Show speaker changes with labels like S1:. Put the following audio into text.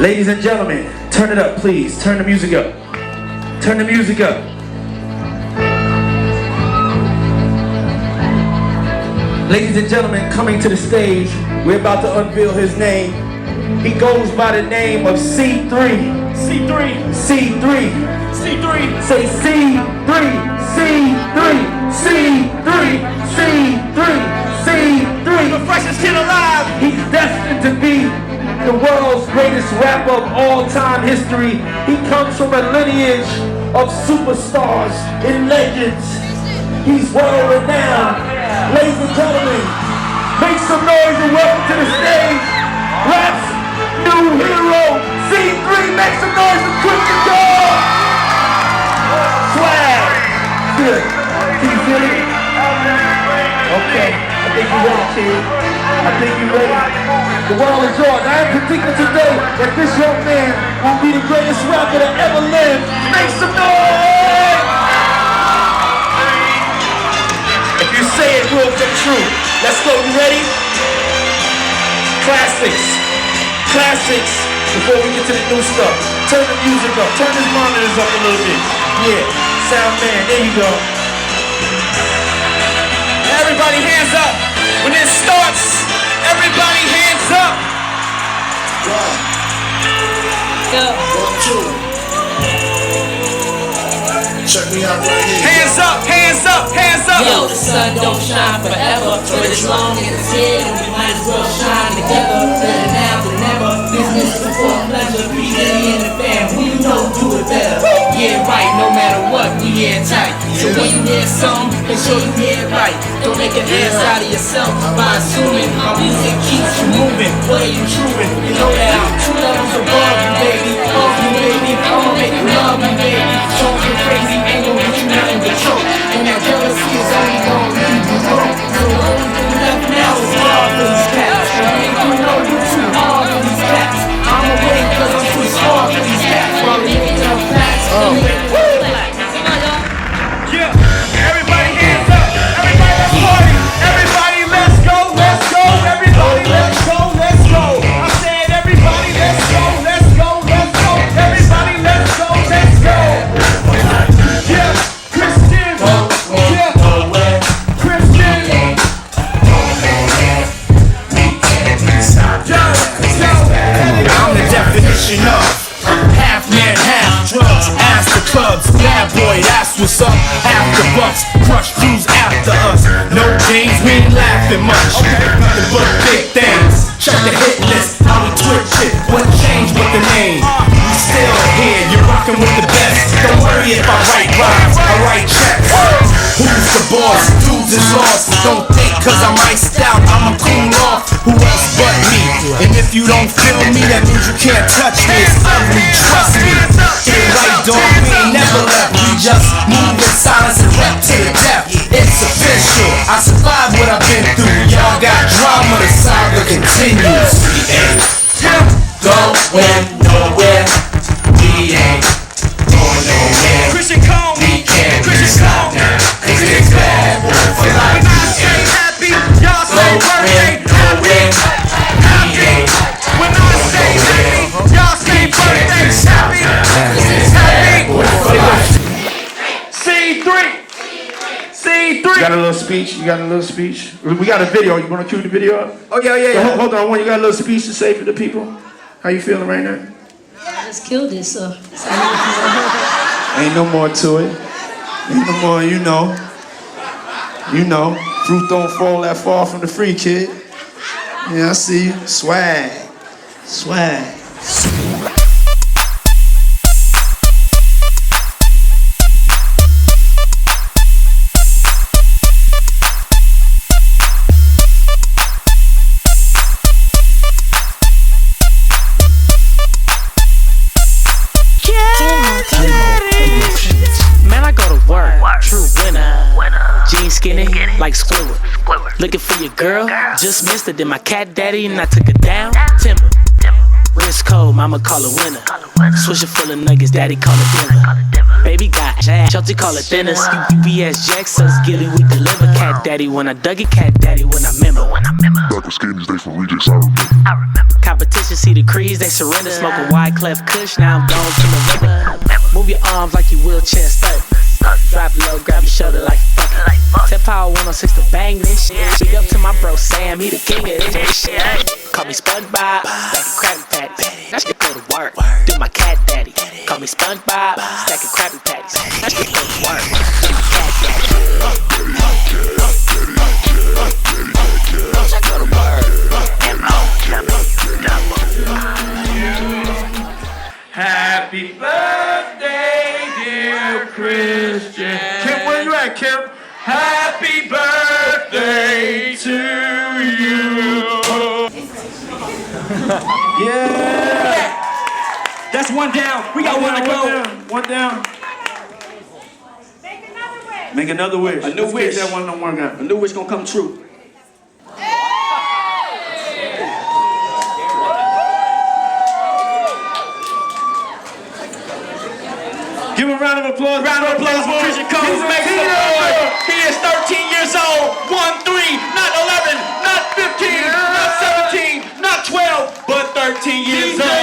S1: Ladies and gentlemen, turn it up, please. Turn the music up. Turn the music up. Ladies and gentlemen, coming to the stage, we're about to unveil his name. He goes by the name of C3. C3. C3. C3. Say C3. C3. C3. C3. C3. The freshest kid alive. He's destined to be the world's greatest rapper of all time history. He comes from a lineage of superstars and legends. He's world renowned. Ladies and gentlemen, make some noise and welcome to the stage, rap's new hero, C3. Make some noise for Quincy Brown. Swag. Good. Can you feel it? Okay. I think you're ready, kid. I think you're ready. The world is yours. I am predicting today that this young man will be the greatest rapper that ever lived. Make some noise! If you say it will come true. Let's go. You ready? Classics. Classics. Before we get to the new stuff. Turn the music up. Turn his monitors up a little bit. Yeah. Sound man. There you go. Everybody hands up. When it starts, everybody hands up. One.
S2: Go.
S3: 1, 2. Check me out right here.
S1: Hands up, hands up, hands up.
S2: Yo, the sun don't shine forever, but as long as it's here, we might as well shine together. Better now than never. Business is for pleasure. Be in the fam. Who you know do it better. Yeah, right. No matter what, we airtight. So when you hear something, make sure you hear it right. Don't make an ass out of yourself by assuming my music keeps you moving. What are you chewing? You know that I'm 2 levels above you, baby. Love you, baby. I'ma make you love me, baby. Talking crazy ain't gonna get you nothing but choke. And that jealousy is only gonna leave you broke. So the only thing left now is love for these cats. I think you know you too hard for these cats. I'ma wait cause I'm too smart for these cats. While they make it up facts.
S1: Yeah, everybody hands up. Everybody let's party. Everybody let's go, let's go. Everybody let's go, let's go. I said everybody let's go, let's go, let's go. Everybody let's go, let's go. Yeah, Christian. Yeah, Christian.
S4: I'm the definition of half man, half drugs. Ask the clubs, bad boy, that's what's up. Half the bucks, crush crews after us. No games, we ain't laughing much. Nothing but big things. Check the hit list, how we twitch it. What changed with the name? We still here, you're rocking with the best. Don't worry if I write rhymes, I write checks. Who's the boss? Dudes is lost. Don't think cause I'm iced out, I'ma cool off. Who else but me? And if you don't feel me, that means you can't touch me. It's ugly, trust me. Get it right, dog, we ain't never left. We just move in silence and rap to the death. It's official, I survived what I've been through. Y'all got drama, the saga continues. We ain't going nowhere. We ain't going nowhere.
S1: Christian Cone.
S4: We can't
S1: Christian
S4: stop
S1: Cone.
S4: now. Cause it's bad boy for life.
S1: When I say happy, y'all say birthday. Happy, happy. When I say happy, y'all say birthday. Happy, happy. C3. C3. You got a little speech? You got a little speech? We got a video. You want to cue the video up?
S4: Oh yeah.
S1: Hold on, you got a little speech to say for the people? How you feeling right now?
S2: I just killed this, so.
S1: Ain't no more to it. Ain't no more, you know. You know, fruit don't fall that far from the free, kid. Yeah, I see you. Swag. Swag.
S5: Man, I go to work. True winner. Jeans skinny, like Squidward. Looking for your girl, just missed it. Then my cat daddy and I took her down. Timber. Wrist cold, mama call it winner. Swisher full of nuggets, daddy call it dinner. Baby got ass, Chelsea call it thinners. UPS Jackson's Gilly, we deliver. Cat daddy when I dug it, cat daddy when I remember.
S6: Back with skinnies, they from rejects, I remember.
S5: Cop Competition see the creeds, they surrender. Smoking wide cleft kush, now I'm gone to the river. Move your arms like you wheelchair stuck. Drop low, grab your shoulder like fuck it. Tip power 106 to bang this shit. Big up to my bro Sam, he the king of this shit. Call me SpongeBob, stacking Krabby Patties. I should go to work, do my cat daddy. Call me SpongeBob, stacking Krabby Patties. I should go to work, do my cat daddy. I should go to work.
S1: Happy birthday, dear Christian. Kim, where you at, Kim? Happy birthday to you. Yeah.
S6: That's one down. We got one to go.
S1: One down. Make another wish.
S6: A new
S1: Let's
S6: wish.
S1: Get that one don't work out.
S6: A new wish gonna come true.
S1: Give him a round of applause.
S6: Round of applause for Christian Combs. Make some noise. He is 13 years old. 1-3, not 11, not 15, not 17, not 12, but 13 years old.